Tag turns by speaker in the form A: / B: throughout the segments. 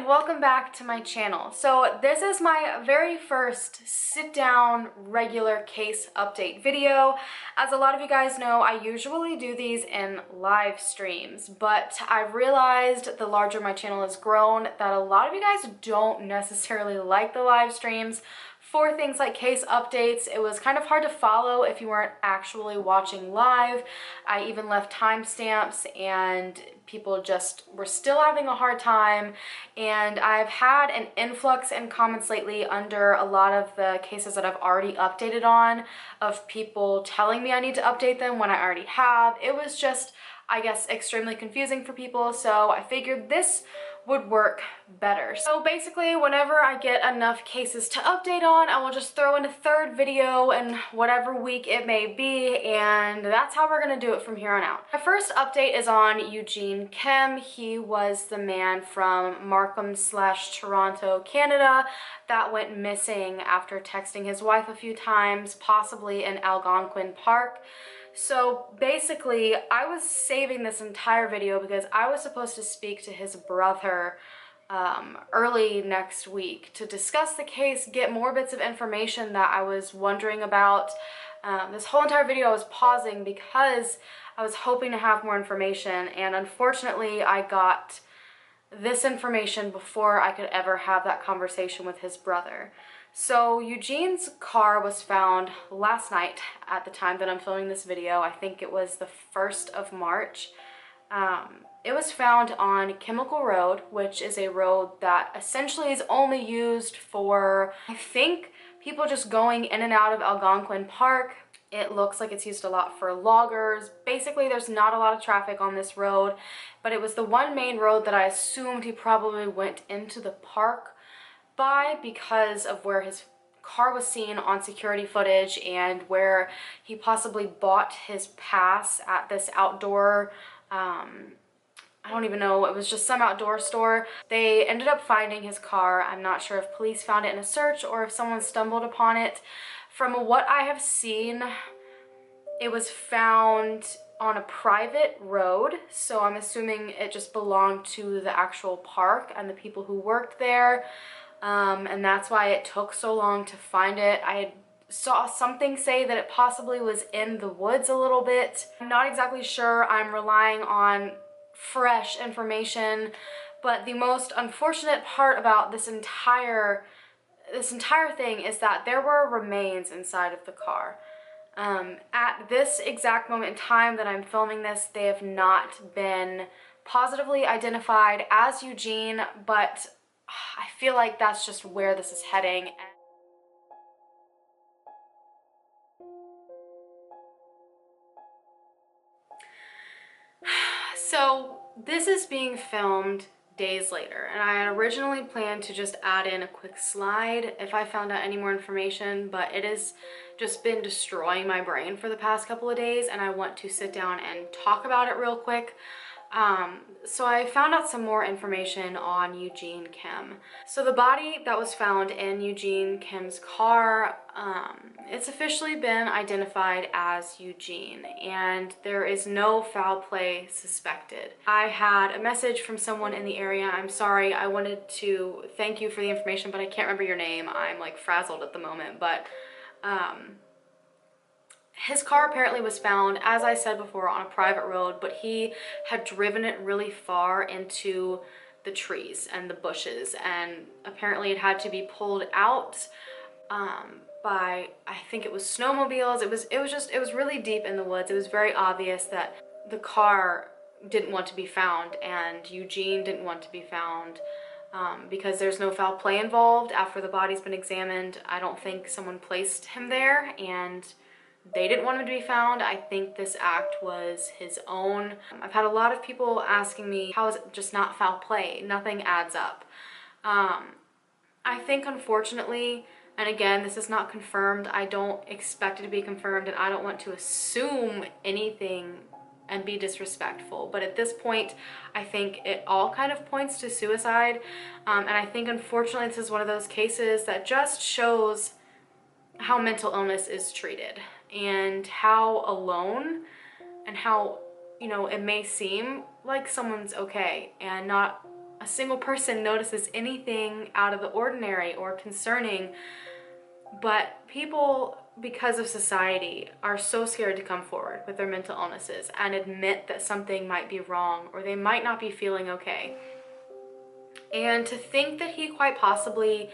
A: and welcome back to my channel. So this is my very first sit-down regular case update video. As a lot of you guys know, I usually do these in live streams, but I've realized the larger my channel has grown that a lot of you guys don't necessarily like the live streams. For things like case updates, it was kind of hard to follow if you weren't actually watching live. I even left timestamps and people just were still having a hard time. And I've had an influx in comments lately under a lot of the cases that I've already updated on of people telling me I need to update them when I already have. It was just, I guess, extremely confusing for people. So I figured this would work better. So basically, whenever I get enough cases to update on, I will just throw in a third video in whatever week it may be, and that's how we're gonna do it from here on out. My first update is on Eugene Kim. He was the man from Markham/Toronto, Canada that went missing after texting his wife a few times, possibly in Algonquin Park. So basically, I was saving this entire video because I was supposed to speak to his brother early next week to discuss the case, get more bits of information that I was wondering about. This whole entire video I was pausing because I was hoping to have more information, and unfortunately I got this information before I could ever have that conversation with his brother. So Eugene's car was found last night at the time that I'm filming this video. I think it was the 1st of March. It was found on Chemical Road, which is a road that essentially is only used for, I think, people just going in and out of Algonquin Park. It looks like it's used a lot for loggers. Basically, there's not a lot of traffic on this road, but it was the one main road that I assumed he probably went into the park by because of where his car was seen on security footage and where he possibly bought his pass at this outdoor, I don't even know, it was just some outdoor store. They ended up finding his car. I'm not sure if police found it in a search or if someone stumbled upon it. From what I have seen, it was found on a private road, so I'm assuming it just belonged to the actual park and the people who worked there. And that's why it took so long to find it. I saw something say that it possibly was in the woods a little bit. I'm not exactly sure. I'm relying on fresh information, but the most unfortunate part about this entire thing is that there were remains inside of the car. At this exact moment in time that I'm filming this, they have not been positively identified as Eugene, but I feel like that's just where this is heading. So this is being filmed days later, and I had originally planned to just add in a quick slide if I found out any more information, but it has just been destroying my brain for the past couple of days, and I want to sit down and talk about it real quick. So I found out some more information on Eugene Kim. So the body that was found in Eugene Kim's car, it's officially been identified as Eugene, and there is no foul play suspected. I had a message from someone in the area. I'm sorry, I wanted to thank you for the information, but I can't remember your name. I'm like frazzled at the moment, but his car apparently was found, as I said before, on a private road, but he had driven it really far into the trees and the bushes, and apparently it had to be pulled out by, I think it was snowmobiles. It was really deep in the woods. It was very obvious that the car didn't want to be found and Eugene didn't want to be found. Because there's no foul play involved. After the body's been examined, I don't think someone placed him there and they didn't want him to be found. I think this act was his own. I've had a lot of people asking me, how is it just not foul play? Nothing adds up. I think, unfortunately, and again, this is not confirmed, I don't expect it to be confirmed, and I don't want to assume anything and be disrespectful, but at this point I think it all kind of points to suicide, and I think, unfortunately, this is one of those cases that just shows how mental illness is treated and how alone and how, you know, it may seem like someone's okay and not a single person notices anything out of the ordinary or concerning. But people, because of society, are so scared to come forward with their mental illnesses and admit that something might be wrong or they might not be feeling okay. And to think that he quite possibly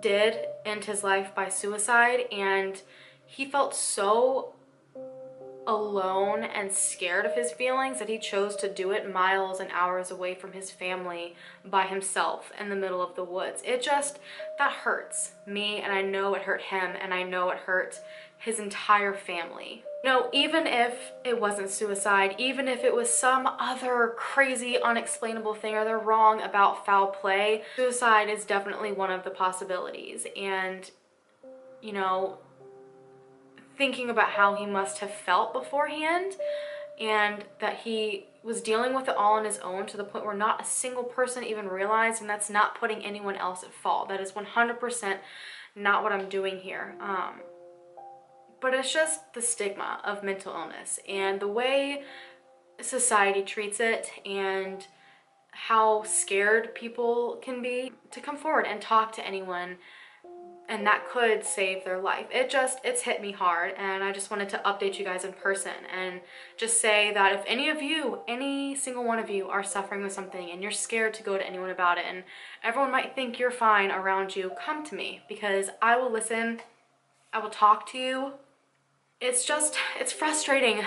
A: did end his life by suicide, and he felt so alone and scared of his feelings that he chose to do it miles and hours away from his family by himself in the middle of the woods. That hurts me, and I know it hurt him, and I know it hurt his entire family. No, even if it wasn't suicide, even if it was some other crazy unexplainable thing or they're wrong about foul play, suicide is definitely one of the possibilities. And you know, thinking about how he must have felt beforehand, and that he was dealing with it all on his own to the point where not a single person even realized, and that's not putting anyone else at fault. That is 100% not what I'm doing here. But it's just the stigma of mental illness and the way society treats it, and how scared people can be to come forward and talk to anyone, and that could save their life. It's hit me hard, and I just wanted to update you guys in person and just say that if any of you, any single one of you, are suffering with something and you're scared to go to anyone about it, and everyone might think you're fine around you, come to me, because I will listen, I will talk to you. It's frustrating.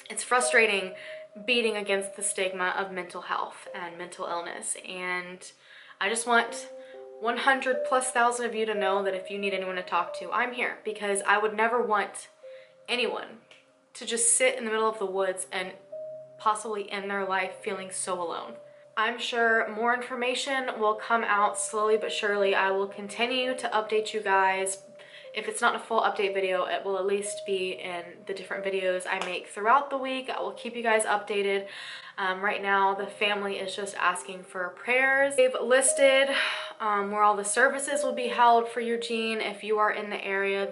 A: It's frustrating beating against the stigma of mental health and mental illness, and I just want 100,000+ of you to know that if you need anyone to talk to, I'm here, because I would never want anyone to just sit in the middle of the woods and possibly end their life feeling so alone. I'm sure more information will come out slowly but surely. I will continue to update you guys. If it's not a full update video, it will at least be in the different videos I make throughout the week. I will keep you guys updated. Right now, the family is just asking for prayers. They've listed where all the services will be held for Eugene. If you are in the area,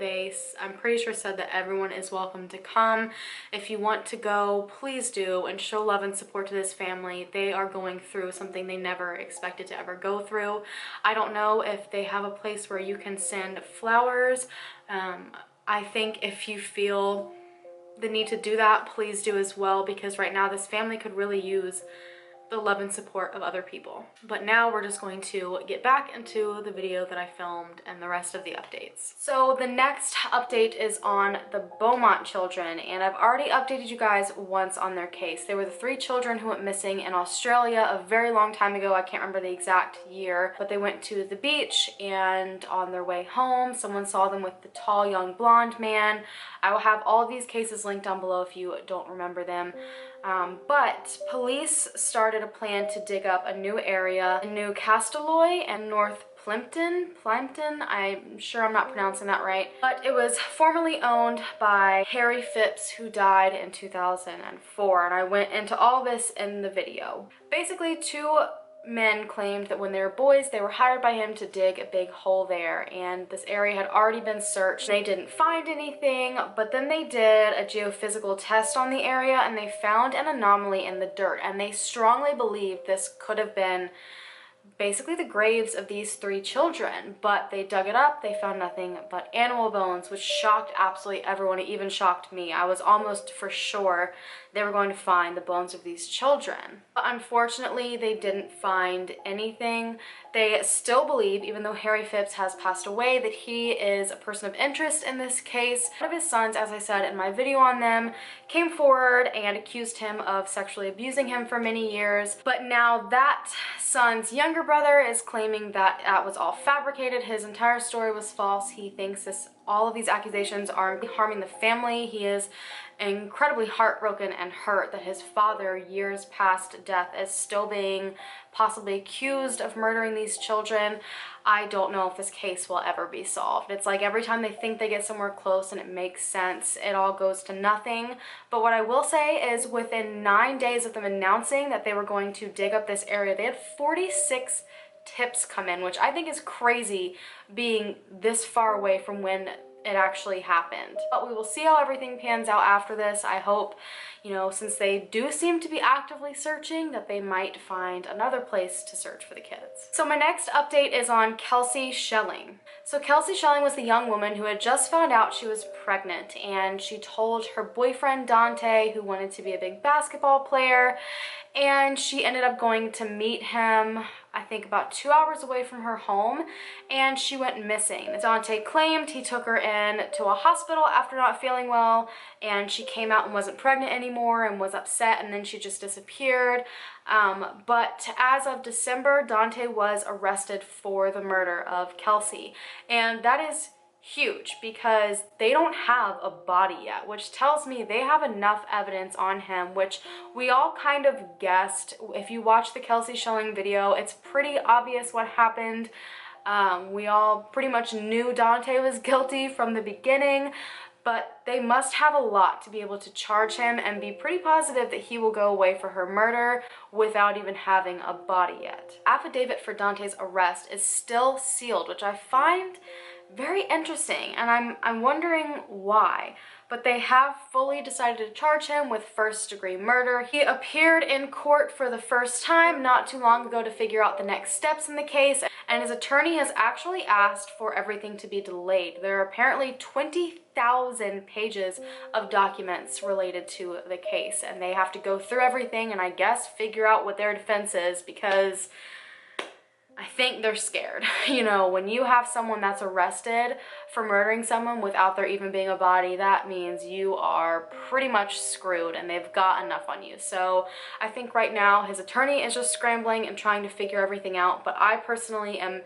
A: I'm pretty sure said that everyone is welcome to come. If you want to go, please do, and show love and support to this family. They are going through something they never expected to ever go through. I don't know if they have a place where you can send flowers. I think if you feel the need to do that, please do as well, because right now this family could really use the love and support of other people. But now we're just going to get back into the video that I filmed and the rest of the updates. So the next update is on the Beaumont children, and I've already updated you guys once on their case. They were the 3 children who went missing in Australia a very long time ago. I can't remember the exact year, but they went to the beach, and on their way home, someone saw them with the tall young blonde man. I will have all of these cases linked down below if you don't remember them. But police started a plan to dig up a new area in New Castilloy and North Plimpton. I'm sure I'm not pronouncing that right. But it was formerly owned by Harry Phipps, who died in 2004. And I went into all this in the video. Basically, 2 men claimed that when they were boys, they were hired by him to dig a big hole there, and this area had already been searched. They didn't find anything, but then they did a geophysical test on the area, and they found an anomaly in the dirt, and they strongly believed this could have been basically the graves of these 3 children. But they dug it up, they found nothing but animal bones, which shocked absolutely everyone. It even shocked me. I was almost for sure they were going to find the bones of these children. But unfortunately, they didn't find anything. They still believe, even though Harry Phipps has passed away, that he is a person of interest in this case. One of his sons, as I said in my video on them, came forward and accused him of sexually abusing him for many years. But now that son's younger brother is claiming that that was all fabricated. His entire story was false. He thinks all of these accusations are harming the family. He is incredibly heartbroken and hurt that his father, years past death, is still being possibly accused of murdering these children. I don't know if this case will ever be solved. It's like every time they think they get somewhere close and it makes sense, it all goes to nothing. But what I will say is within 9 days of them announcing that they were going to dig up this area, they had 46 tips come in, which I think is crazy, being this far away from when it actually happened. But we will see how everything pans out after this. I hope, you know, since they do seem to be actively searching, that they might find another place to search for the kids. So my next update is on Kelsey Shelling. So Kelsey Shelling was the young woman who had just found out she was pregnant, and she told her boyfriend Dante, who wanted to be a big basketball player, and she ended up going to meet him, I think about 2 hours away from her home, and she went missing. Dante claimed he took her in to a hospital after not feeling well, and she came out and wasn't pregnant anymore and was upset, and then she just disappeared. But as of December, Dante was arrested for the murder of Kelsey, and that is huge because they don't have a body yet, which tells me they have enough evidence on him, which we all kind of guessed. If you watch the Kelsey Shelling video, it's pretty obvious what happened. We all pretty much knew Dante was guilty from the beginning, but they must have a lot to be able to charge him and be pretty positive that he will go away for her murder without even having a body yet. Affidavit for Dante's arrest is still sealed, which I find very interesting, and I'm wondering why. But they have fully decided to charge him with first-degree murder. He appeared in court for the first time not too long ago to figure out the next steps in the case, and his attorney has actually asked for everything to be delayed. There are apparently 20,000 pages of documents related to the case, and they have to go through everything and I guess figure out what their defense is, because I think they're scared. You know, when you have someone that's arrested for murdering someone without there even being a body, that means you are pretty much screwed and they've got enough on you. So I think right now his attorney is just scrambling and trying to figure everything out, but I personally am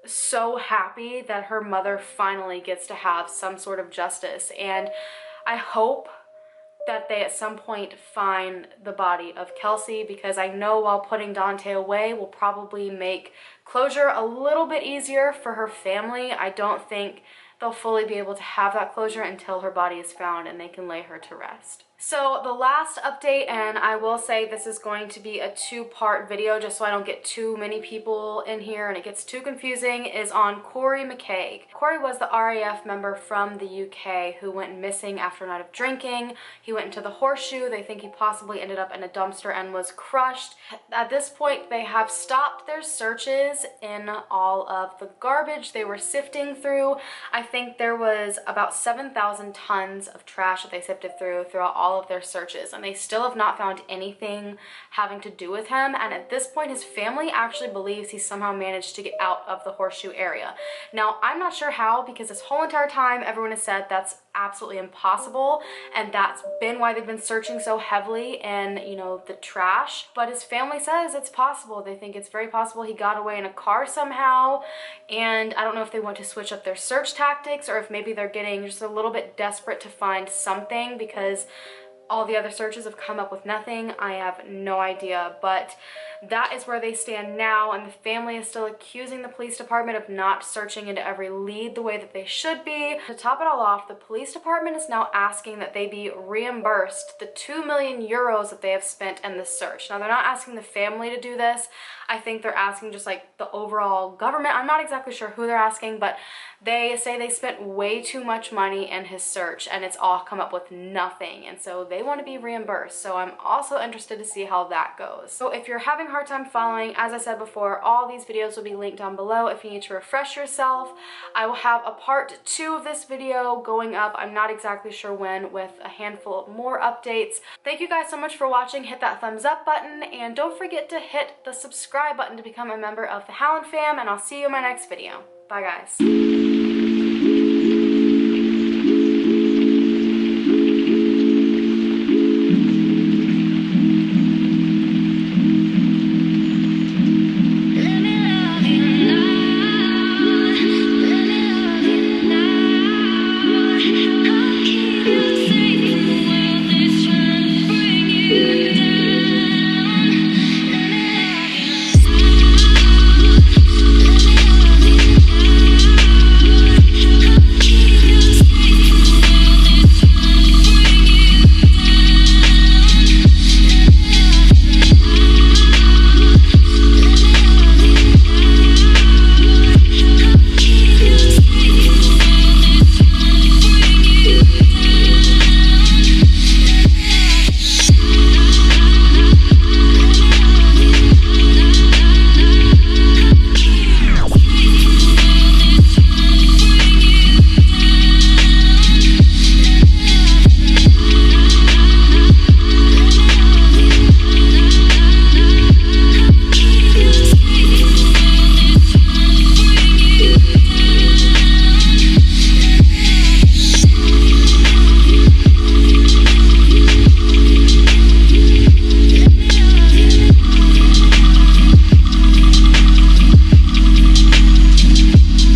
A: so happy that her mother finally gets to have some sort of justice, and I hope that they at some point find the body of Kelsey, because I know while putting Dante away will probably make closure a little bit easier for her family. I don't think they'll fully be able to have that closure until her body is found and they can lay her to rest. So the last update, and I will say this is going to be a two-part video just so I don't get too many people in here and it gets too confusing, is on Corrie Mckeague. Corrie was the RAF member from the UK who went missing after a night of drinking. He went into the Horseshoe. They think he possibly ended up in a dumpster and was crushed. At this point, they have stopped their searches in all of the garbage they were sifting through. I think there was about 7,000 tons of trash that they sifted throughout all of their searches, and they still have not found anything having to do with him. And at this point, his family actually believes he somehow managed to get out of the Horseshoe area. Now, I'm not sure how, because this whole entire time everyone has said that's absolutely impossible, and that's been why they've been searching so heavily in, you know, the trash. But his family says it's possible. They think it's very possible he got away in a car somehow, and I don't know if they want to switch up their search tactics or if maybe they're getting just a little bit desperate to find something because all the other searches have come up with nothing. I have no idea, but that is where they stand now, and the family is still accusing the police department of not searching into every lead the way that they should be. To top it all off, the police department is now asking that they be reimbursed the 2 million euros that they have spent in the search. Now, they're not asking the family to do this. I think they're asking just like the overall government. I'm not exactly sure who they're asking, but they say they spent way too much money in his search and it's all come up with nothing, and so they want to be reimbursed. So I'm also interested to see how that goes. So if you're having a hard time following, as I said before, all these videos will be linked down below if you need to refresh yourself. I will have a part 2 of this video going up, I'm not exactly sure when, with a handful of more updates. Thank you guys so much for watching. Hit that thumbs up button and don't forget to hit the subscribe button to become a member of the Howland fam, and I'll see you in my next video. Bye guys.